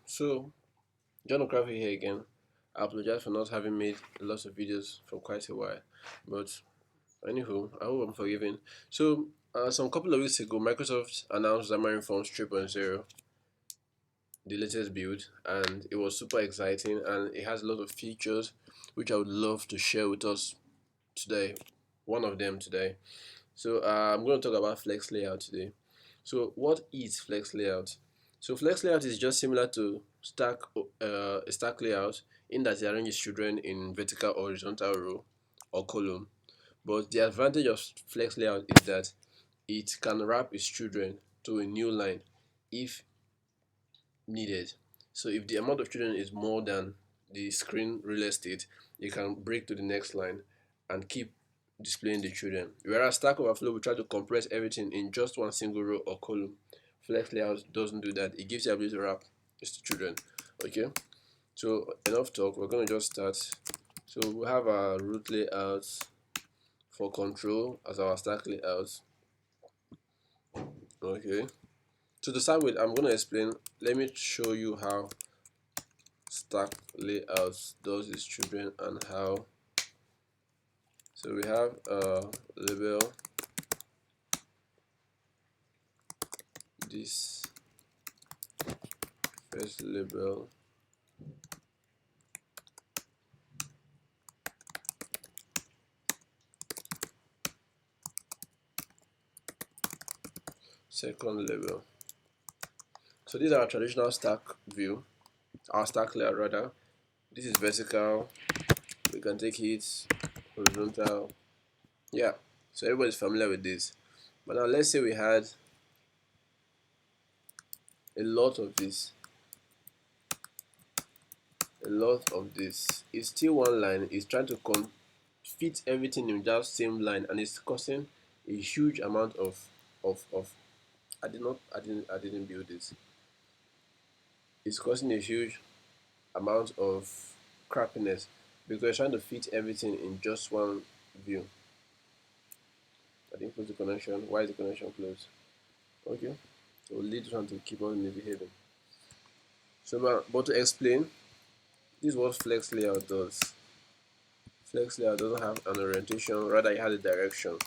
So John O'Craft here again. I apologize for not having made lots of videos for quite a while, but anywho, I hope I'm forgiven. Some couple of weeks ago, Microsoft announced Xamarin.Forms 3.0, the latest build, and it was super exciting, and it has a lot of features which I would love to share with us today. One of them today. I'm going to talk about FlexLayout today. So what is FlexLayout? So FlexLayout is just similar to a stack layout in that it arranges children in vertical or horizontal row or column. But the advantage of FlexLayout is that it can wrap its children to a new line if needed. So if the amount of children is more than the screen real estate, you can break to the next line and keep displaying the children. Whereas Stack Overflow will try to compress everything in just one single row or column. Flex Layout doesn't do that. It gives you the ability to wrap its children. Okay, so enough talk. We're gonna just start. So we have our root layouts for control as our stack layouts. Okay. So to start with, I'm gonna explain. Let me show you how stack layouts does its children and how. So we have label this first label, second label. So these are our traditional stack view, our stack layout rather. This is vertical. We can take it horizontal. Yeah. So everybody's familiar with this. But now let's say we had a lot of this. A lot of this. It's still one line. It's trying to fit everything in that same line, and it's causing a huge amount of I didn't build this. It's causing a huge amount of crappiness because we're trying to fit everything in just one view. I didn't close the connection. Why is the connection closed? Okay. So we'll lead one to keep on misbehaving. But to explain, this is what Flex Layout does. Flex Layout doesn't have an orientation, rather it has a direction.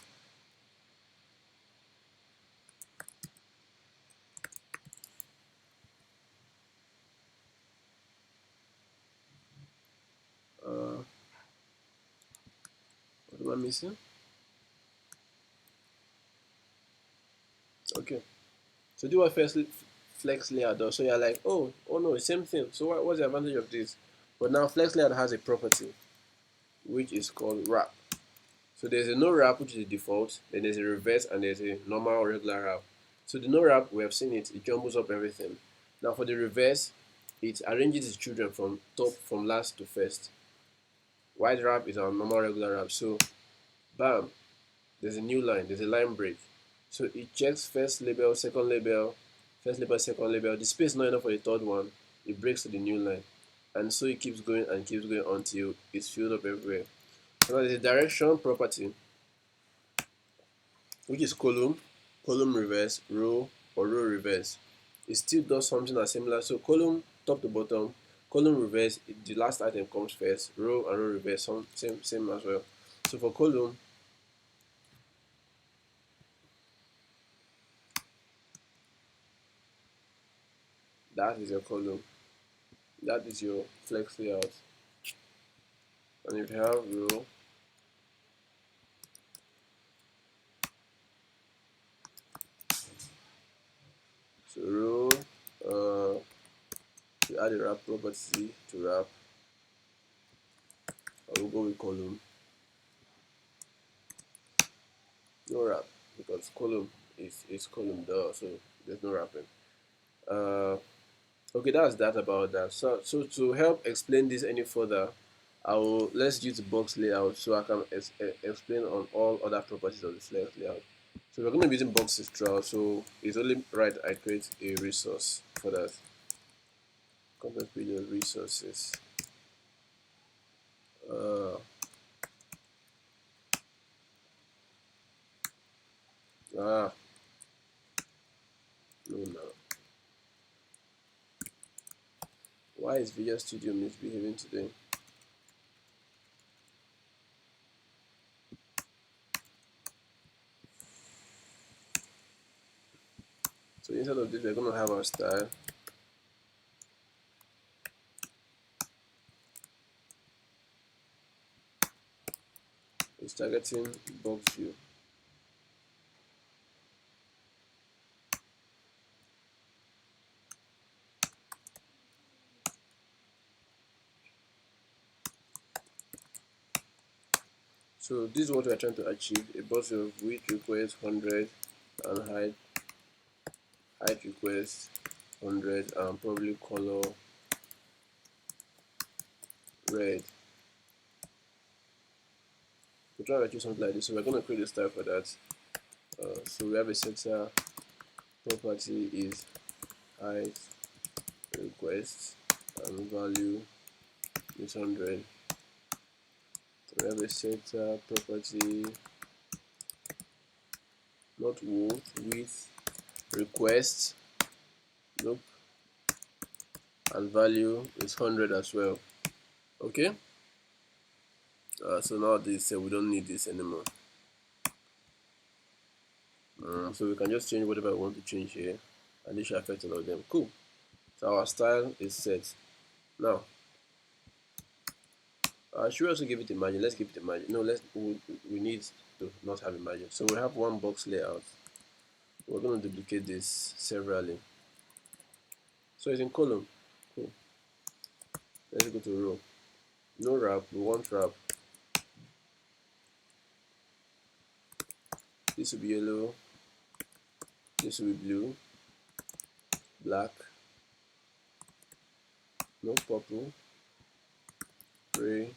What am I missing? Okay. So do what first Flex Layout does. So you're like, oh no, same thing. So what's the advantage of this? But now Flex Layout has a property which is called wrap. So there's a no wrap, which is the default, then there's a reverse, and there's a normal regular wrap. So the no wrap, we have seen it jumbles up everything. Now for the reverse, it arranges its children from last to first. White wrap is our normal regular wrap. So bam, there's a new line, there's a line break. So it checks first label, second label, first label, second label. The space is not enough for the third one, it breaks to the new line. And so it keeps going and keeps going until it's filled up everywhere. So now there's a direction property, which is column reverse, row, or row reverse. It still does something that's similar. So column top to bottom, column reverse, the last item comes first, row and row reverse, same as well. So for column, that is your column. That is your flex layout. And if you have row, so row, you add a wrap property to wrap. I will go with column. No wrap because column is column there, so there's no wrapping. Okay, that's that about that. So to help explain this any further, let's use the box layout so I can explain on all other properties of the flex layout. So we're going to be using boxes throughout, so it's only right I create a resource for that. Content video resources. Uh, ah, no, no. Why is Visual Studio misbehaving today? So instead of this, we're going to have our style. It's targeting box view. So this is what we're trying to achieve: a box view of width request 100 and height request 100 and probably color red. We're trying to achieve something like this, so we're going to create a style for that. So we have a setter property is height request and value is 100. So we have a setter property, not width request, nope, and value is 100 as well. Okay. So now this we don't need this anymore. So we can just change whatever I want to change here, and this should affect all of them. Cool. So our style is set. Now, should we also give it a margin? Let's give it a margin. No, we need to not have a margin. So we have one box layout. We're going to duplicate this severally. So it's in column. Cool. Let's go to row. No wrap. We want wrap. This will be yellow. This will be blue. Black. No purple. Gray.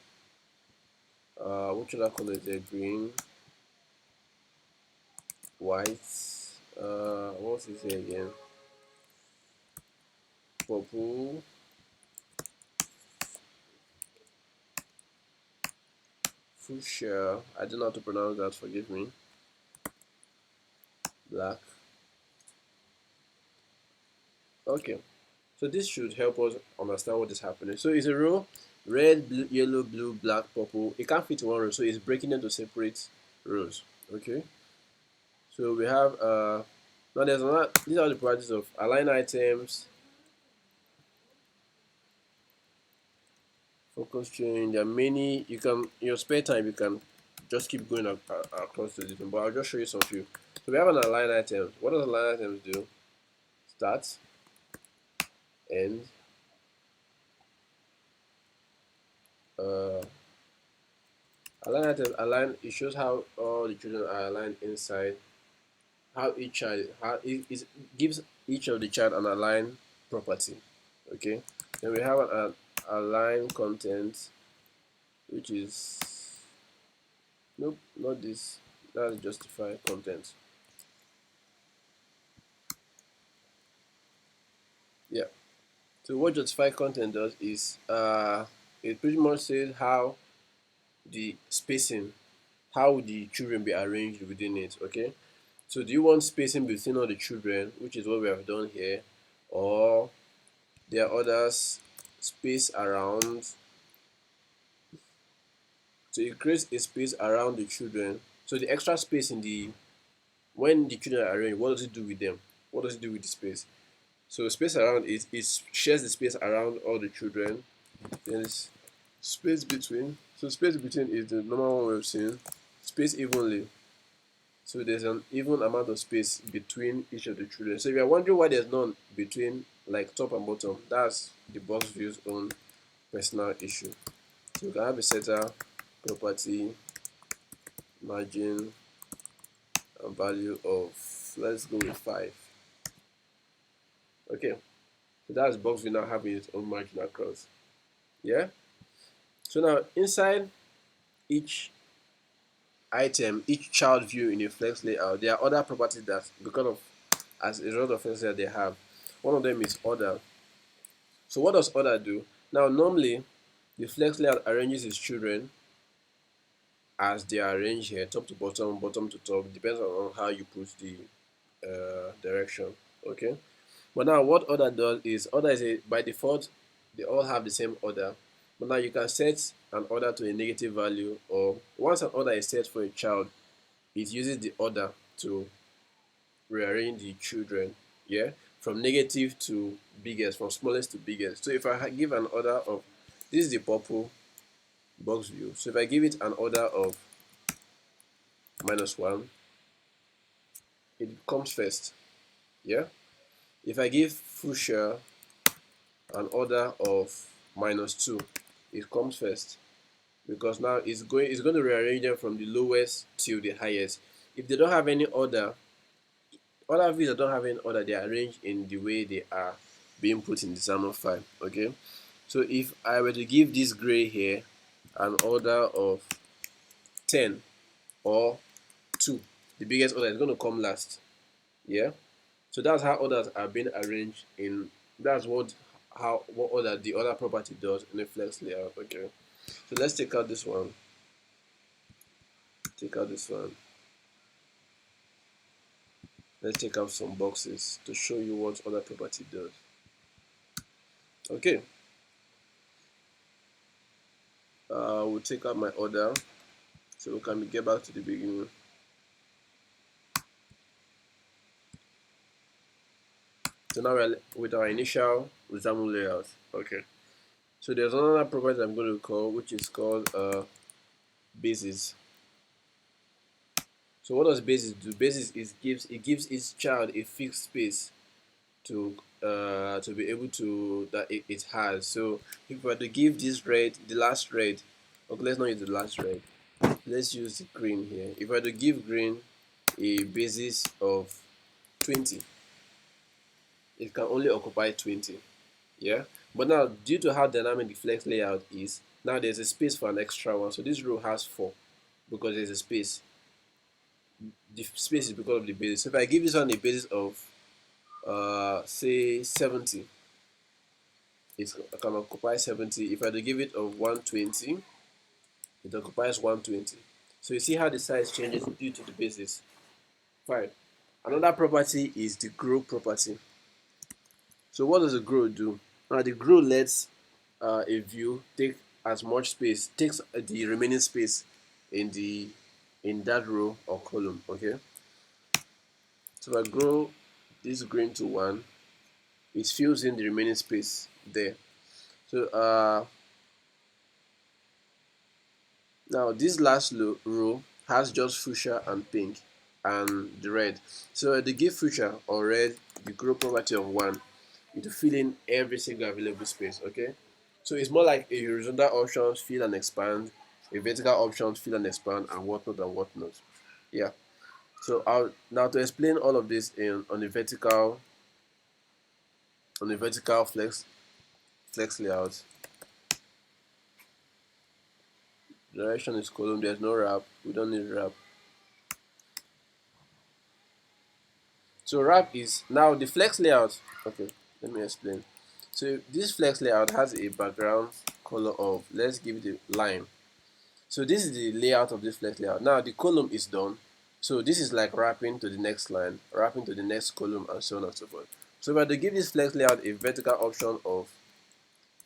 What should I call it there? Green. White. What's it say again? Purple. Fuchsia. I don't know how to pronounce that, forgive me. Black. Okay, so this should help us understand what is happening. So it's a row: red, blue, yellow, blue, black, purple. It can't fit in one row, so it's breaking into separate rows. Okay, so we have now there's another. These are the properties of align items, focus chain. There are many. You can, in your spare time, you can just keep going across the different, but I'll just show you some few. So we have an align item. What does align items do? Start, end, align item, it shows how all the children are aligned inside, how each child, it gives each of the child an align property. Okay, then we have an align content, which is, nope, not this, that's justify content. Yeah, so what justify content does is it pretty much says how the spacing, how the children be arranged within it. Okay, so do you want spacing between all the children, which is what we have done here, or there are others space around? So it creates a space around the children. So the extra space in the, when the children are arranged, what does it do with them? What does it do with the space? So space around it shares the space around all the children. There's space between. So space between is the normal one we've seen. Space evenly. So there's an even amount of space between each of the children. So if you're wondering why there's none between like top and bottom, that's the box view's own personal issue. So we can have a setter property margin and value of, let's go with 5. Okay, so that's box view now having its own margin across. Yeah. So now inside each item, each child view in a flex layout, there are other properties that, because of, as a result of flex layout, they have. One of them is order. So what does order do? Now normally the flex layout arranges its children as they are arranged here, top to bottom, bottom to top, depends on how you put the direction. Okay, but now what order does is, order is by default they all have the same order. But now you can set an order to a negative value, or once an order is set for a child, it uses the order to rearrange the children, yeah, from negative to biggest, from smallest to biggest. So if I give an order of, this is the purple box view. So if I give it an order of -1, it comes first, yeah. If I give fuchsia an order of -2, it comes first, because now it's going to rearrange them from the lowest to the highest. If they don't have any order, other views that don't have any order, they are arranged in the way they are being put in the XAML file. Okay, so if I were to give this gray here an order of 10 or 2, the biggest order is going to come last. Yeah, so that's how orders are being arranged in, that's what order the other property does in a flex layout. Okay, so let's take out this one. Take out this one. Let's take out some boxes to show you what other property does. Okay, we'll take out my order so we can get back to the beginning. So now we're with our initial XAML layout. Okay, so there's another property I'm going to call, which is called basis. So what does basis do? Basis is gives each child a fixed space to be able to that it has. So if we were to give this red, the last red, okay, let's not use the last red. Let's use the green here. If I were to give green a basis of 20, it can only occupy 20. Yeah. But now, due to how dynamic the flex layout is, now there's a space for an extra one. So this row has 4 because there's a space. The space is because of the basis. So if I give this one a basis of say 70, it can occupy 70. If I to give it of 120, it occupies 120. So you see how the size changes due to the basis. Fine. Another property is the grow property. So what does the grow do? Now the grow lets a view take as much space, takes the remaining space in that row or column. Okay. So if I grow this green to 1, it fills in the remaining space there. So now this last row has just fuchsia and pink and the red. So they give fuchsia or red the grow property of 1, it will fill in every single available space. Okay, so it's more like a horizontal options, fill and expand, a vertical options, fill and expand, and whatnot and whatnot. Yeah. So now to explain all of this on the vertical flex layout. Direction is column. There's no wrap. We don't need wrap. So wrap is now the flex layout. Okay, let me explain. So this flex layout has a background color of, let's give it a line. So this is the layout of this flex layout. Now the column is done. So this is like wrapping to the next line, wrapping to the next column, and so on and so forth. So if I to give this flex layout a vertical option of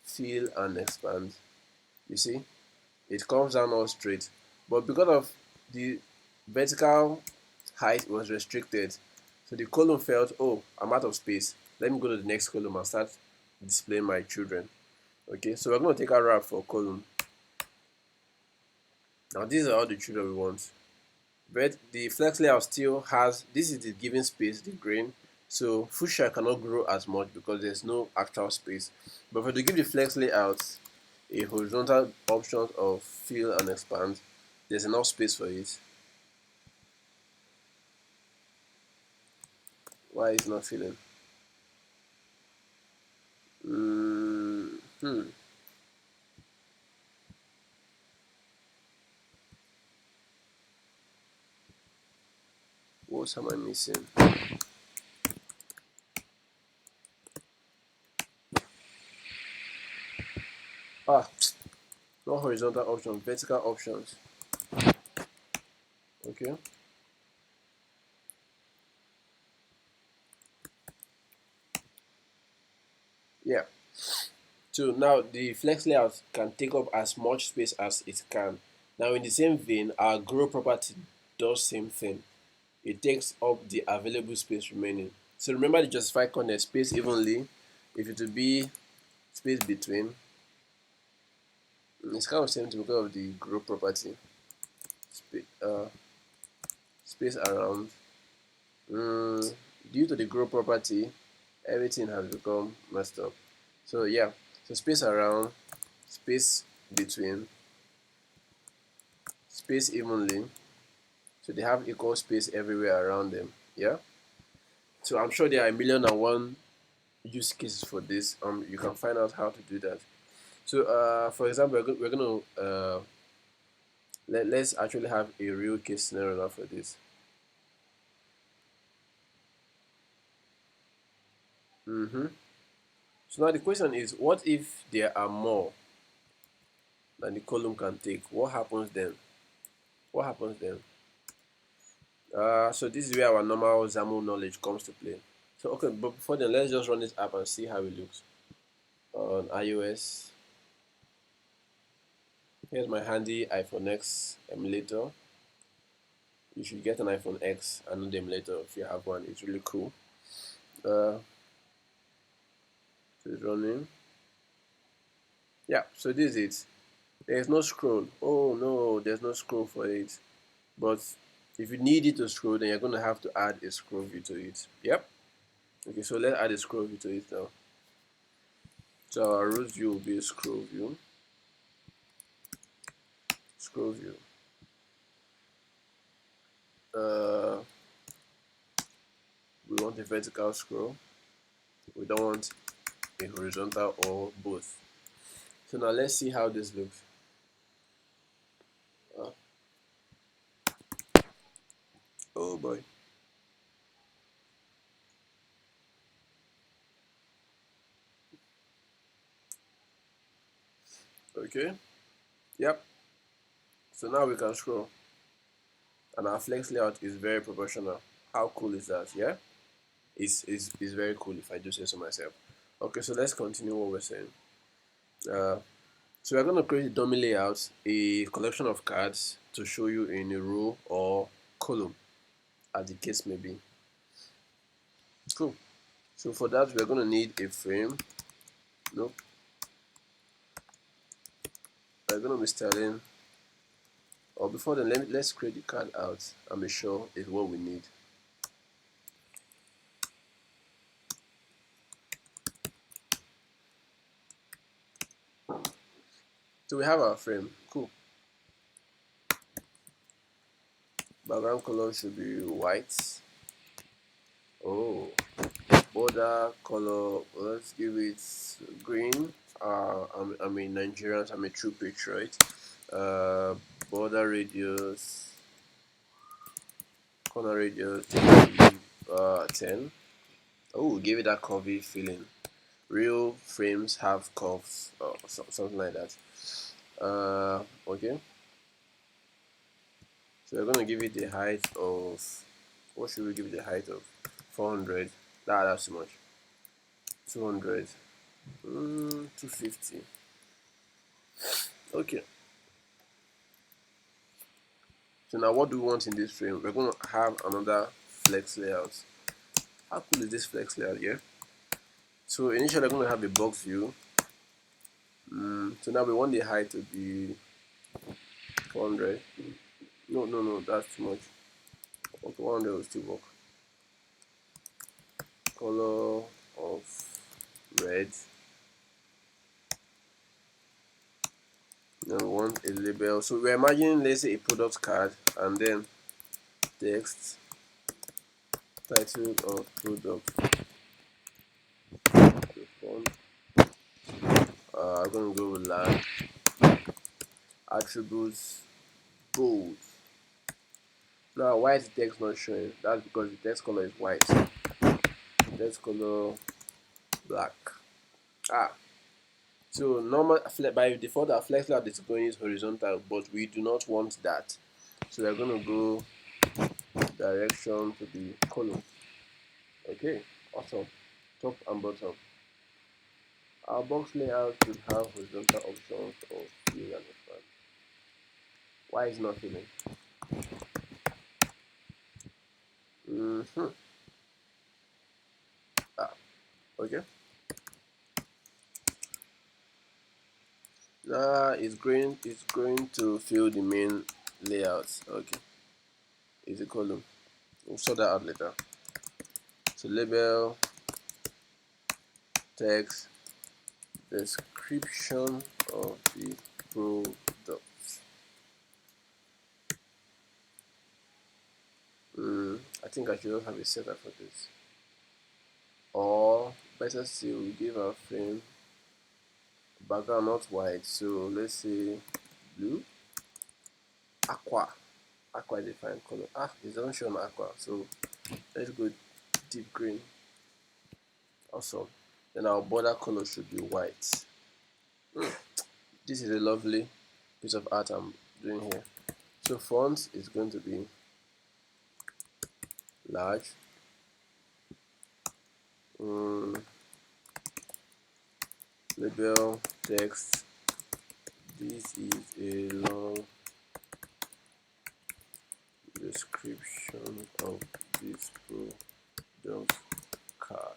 fill and expand, you see, it comes down all straight. But because of the vertical height was restricted, so the column felt, oh, I'm out of space. Let me go to the next column and start displaying my children. Okay, so we're going to take our wrap for column. Now these are all the children we want. But the flex layout still has, this is the given space, the green. So fuchsia cannot grow as much because there's no actual space. But for to give the flex layout a horizontal option of fill and expand, there's enough space for it. Why is it not filling? What am I missing? Ah, not horizontal options, vertical options. Okay. Yeah. So now the flex layout can take up as much space as it can. Now in the same vein, our grow property does same thing. It takes up the available space remaining. So remember the justify content space evenly. If it will be space between, it's kind of same thing because of the grow property. Space around. Due to the grow property, everything has become messed up. So yeah, so space around, space between, space evenly. So they have equal space everywhere around them. Yeah. So I'm sure there are a million and one use cases for this. You can find out how to do that. So for example, we're gonna let's actually have a real case scenario now for this. So now the question is, what if there are more than the column can take? What happens then? What happens then? So this is where our normal XAML knowledge comes to play. So okay, but before then, let's just run this app and see how it looks on iOS. Here's my handy iPhone X emulator. You should get an iPhone X and not the emulator if you have one. It's really cool. So it's running. Yeah, so this is it. There's no scroll. Oh no, there's no scroll for it. But if you need it to scroll, then you're going to have to add a scroll view to it. Yep. Okay, so let's add a scroll view to it now. So our root view will be a scroll view. Scroll view. We want a vertical scroll. We don't want a horizontal or both. So now let's see how this looks. Oh boy. Okay. Yep. So now we can scroll. And our flex layout is very proportional. How cool is that? Yeah? It's very cool if I do say so myself. Okay, so let's continue what we're saying. So we're going to create a dummy layout, a collection of cards to show you in a row or column, as the case may be. Cool. So for that, we're going to need a frame. Nope. We're going to be styling, or before then, let's create the card out and be sure it's what we need. So we have our frame. Cool. Background color should be white. Oh, border color, let's give it green. I'm a Nigerian, so I'm a true patriot. Border radius, corner radius, 10. Oh, give it that curvy feeling. Real frames have curves, or something like that. Okay. So we're gonna give it the height of, what should we give it the height of? 400. That's too much. 200. 250. Okay. So now what do we want in this frame? We're going to have another flex layout. How cool is this flex layout here? So initially we're going to have a box view. So now we want the height to be 400. No, that's too much. Okay, 100 will still work. Color of red. Now we want a label. So we're imagining, let's say, a product card and then text, title of product. I'm going to go with line. Attributes, bold. Now why is the text not showing? That's because the text color is white. Text color black. So normal by default our flex layout is going is horizontal, but we do not want that. So we're gonna go direction to the column. Okay, awesome. Top and bottom. Our box layout should have horizontal options of fill and expand. Why is not filling? Okay. Now it's going to fill the main layout. Okay. Is a column. We'll sort that out later. So label, text, description of the product. I think I should have a setup for this. Or better still, we give our frame background not white, so let's say blue. Aqua is a fine color. It doesn't show an aqua, so let's go deep green. Awesome. Then our border color should be white. This is a lovely piece of art I'm doing here. So font is going to be large. Label, text. This is a long description of this product card.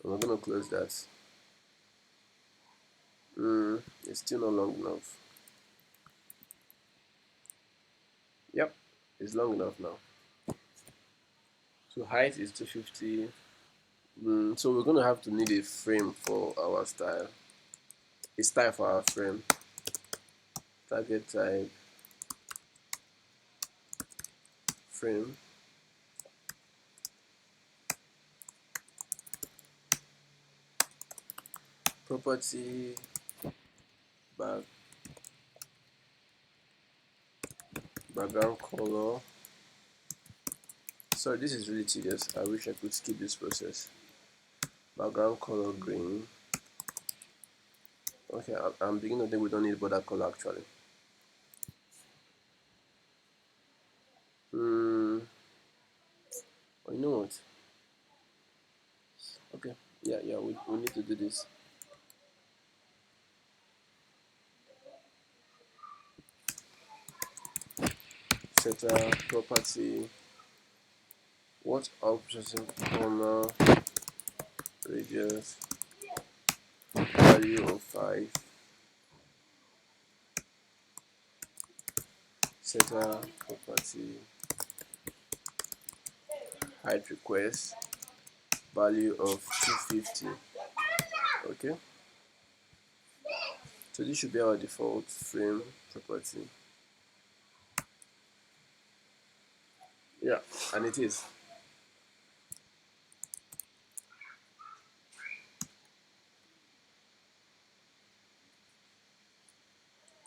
I'm going to close that. It's still not long enough. Yep, it's long enough now. So height is 250. So we're going to have to need a frame for our style. A style for our frame. Target type. Frame. Property. Background color. Sorry, this is really tedious. I wish I could skip this process. Background color green. Okay, I'm beginning to think we don't need border color actually. Oh, you know what? Okay, yeah, we need to do this. Setter property. What option corner radius value of 5. Setter property height request value of 250. Okay, so this should be our default frame property. Yeah, and it is.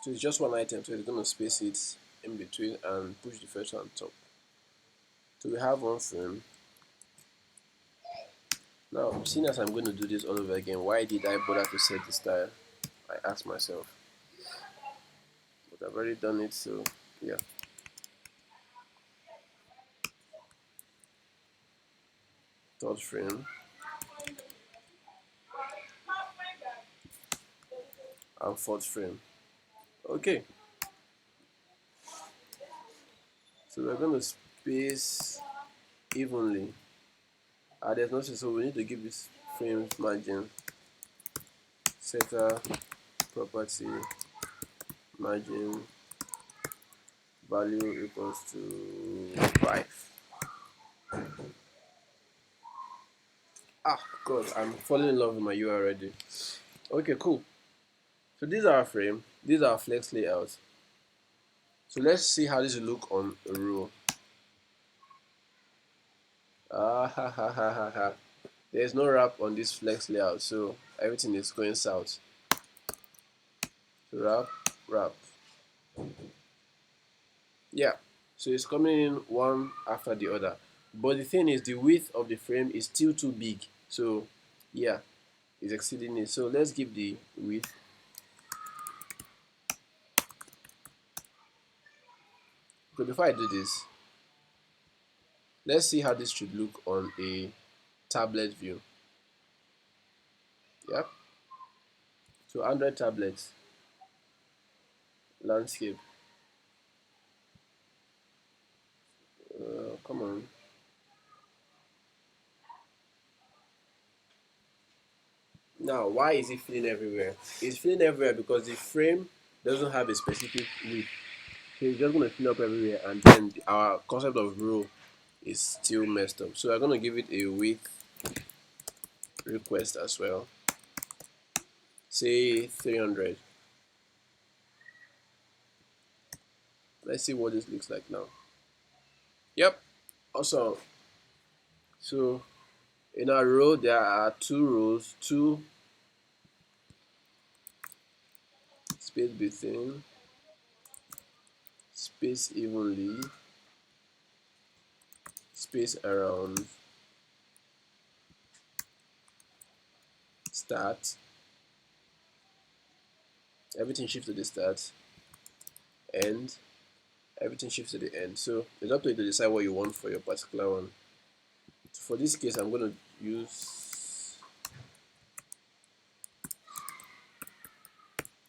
So it's just one item, so it's going to space it in between and push the first one on top. So we have one frame. Now, seeing as I'm going to do this all over again, why did I bother to set the style? I ask myself. But I've already done it, so yeah. Third frame. And fourth frame. Okay. So we're going to space evenly. There's no sense, so we need to give this frame margin. Setter property margin value equals to 5. God, I'm falling in love with my UI already. Okay, cool. So these are our frame. These are our flex layouts. So let's see how this will look on a row. There's no wrap on this flex layout, so everything is going south. So wrap. Yeah, so it's coming in one after the other. But the thing is, the width of the frame is still too big. So yeah, it's exceeding it. So let's give the width. So before I do this, let's see how this should look on a tablet view. Yep. So Android tablets, landscape. Come on. Now, why is it filling everywhere? It's filling everywhere because the frame doesn't have a specific width. So it's just going to fill up everywhere, and then our concept of row is still messed up. So I'm going to give it a width request as well. Say 300. Let's see what this looks like now. Yep. Awesome. So in our row, there are two rows, two space between, space evenly, space around, start. Everything shifts to the start, end. Everything shifts to the end. So it's up to you to decide what you want for your particular one. So for this case, I'm going to use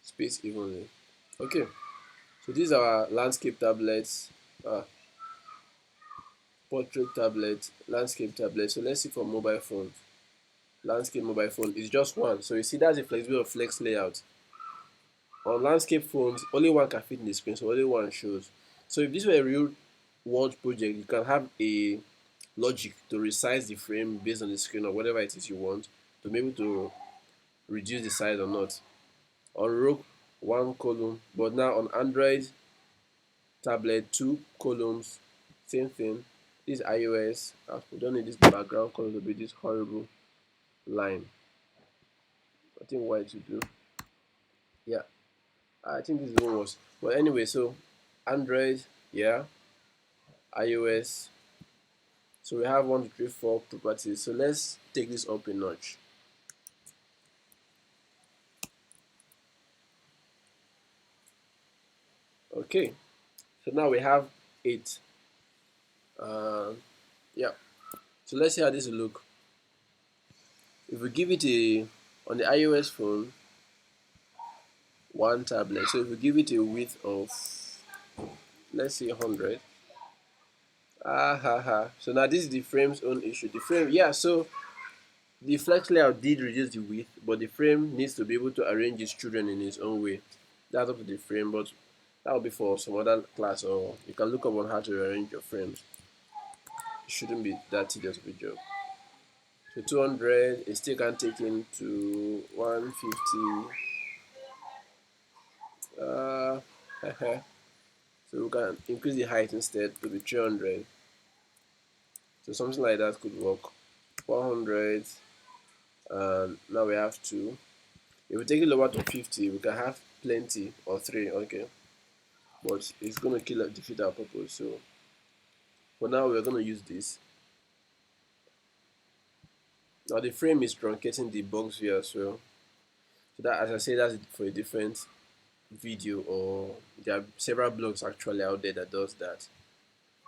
space evenly. Okay. So these are our landscape tablets, portrait tablet, landscape tablet. So let's see for mobile phone. Landscape mobile phone is just one. So you see that's the flexibility of flex layout. On landscape phones, only one can fit in the screen, so only one shows. So if this were a real world project, you can have a logic to resize the frame based on the screen or whatever it is you want to be able to reduce the size or not. On row, one column, but now on Android tablet, two columns, same thing. This iOS, we don't need this background color to be this horrible line. I think why to do. Yeah, I think this is one worse. But anyway, so Android, yeah, iOS. So we have 1, 2, 3, 4 properties. So let's take this up a notch. Okay, so now we have 8. Yeah, so let's see how this will look. If we give it a, on the iOS phone, one tablet. So if we give it a width of, let's say 100. So now this is the frame's own issue. The frame, yeah, so the flex layout did reduce the width, but the frame needs to be able to arrange its children in its own way. That's up to the frame, but that will be for some other class, or you can look up on how to arrange your frames. It shouldn't be that tedious of a job. So 200 is still can take into 150. So we can increase the height instead to be 300. So something like that could work. 400, and now we have 2. If we take it lower to 50, we can have plenty, or 3, okay. But it's going to defeat our purpose. So for now, we're going to use this. Now the frame is truncating the box view as well. So that, as I say, that's for a different video, or there are several blogs actually out there that does that.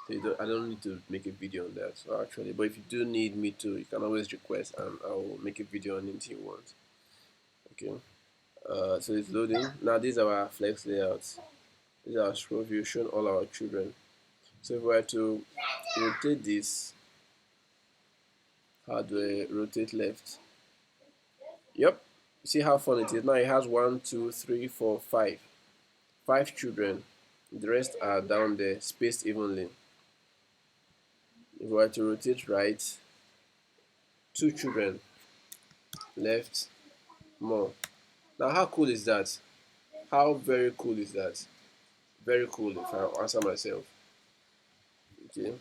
So I don't need to make a video on that. So actually, but if you do need me to, you can always request, and I'll make a video on anything you want. Okay. So it's loading. Now these are our flex layouts. These are our scroll view showing all our children. So if we were to rotate this, how do I rotate left? Yep. See how fun it is. Now it has 1, 2, 3, 4, 5. 5 children. The rest are down there, spaced evenly. If we were to rotate right, 2 children. Left, more. Now how cool is that? How very cool is that? Very cool if I answer myself. Okay.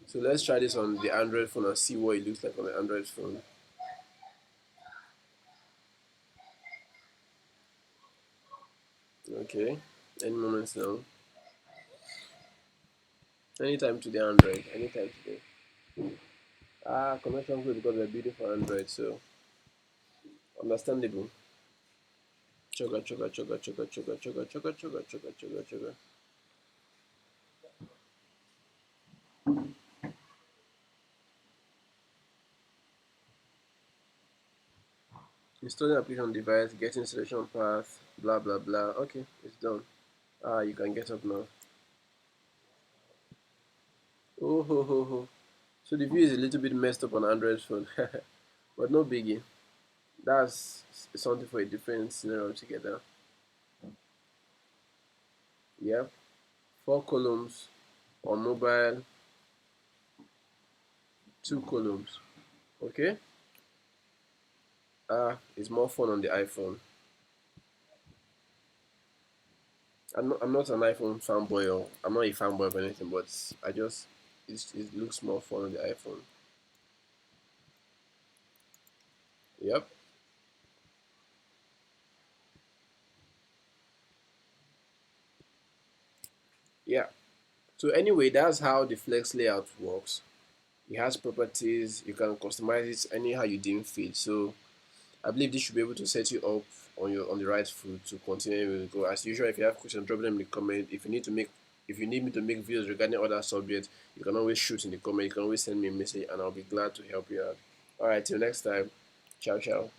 So let's try this on the Android phone and see what it looks like on the Android phone. Okay. Any moments now. Anytime today, Android. Anytime today. Connection good because we're building for Android, so understandable. Sugar, sugar, sugar, sugar, sugar, sugar, sugar, sugar, sugar, sugar, sugar. Installing application device, getting selection path, blah blah blah. Okay, it's done. Ah, you can get up now. Oh ho ho ho. So the view is a little bit messed up on Android phone, but no biggie. That's something for a different scenario altogether. Yeah, 4 columns on mobile, 2 columns. Okay. It's more fun on the iPhone. I'm not an iPhone fanboy, or I'm not a fanboy of anything, but it looks more fun on the iPhone. Yep. Yeah. So anyway, that's how the Flex layout works. It has properties. You can customize it anyhow you deem fit. So I believe this should be able to set you up on the right foot to continue with go. As usual, if you have questions, drop them in the comment. If you need me to make videos regarding other subjects, you can always shoot in the comment. You can always send me a message, and I'll be glad to help you out. All right, till next time. Ciao, ciao.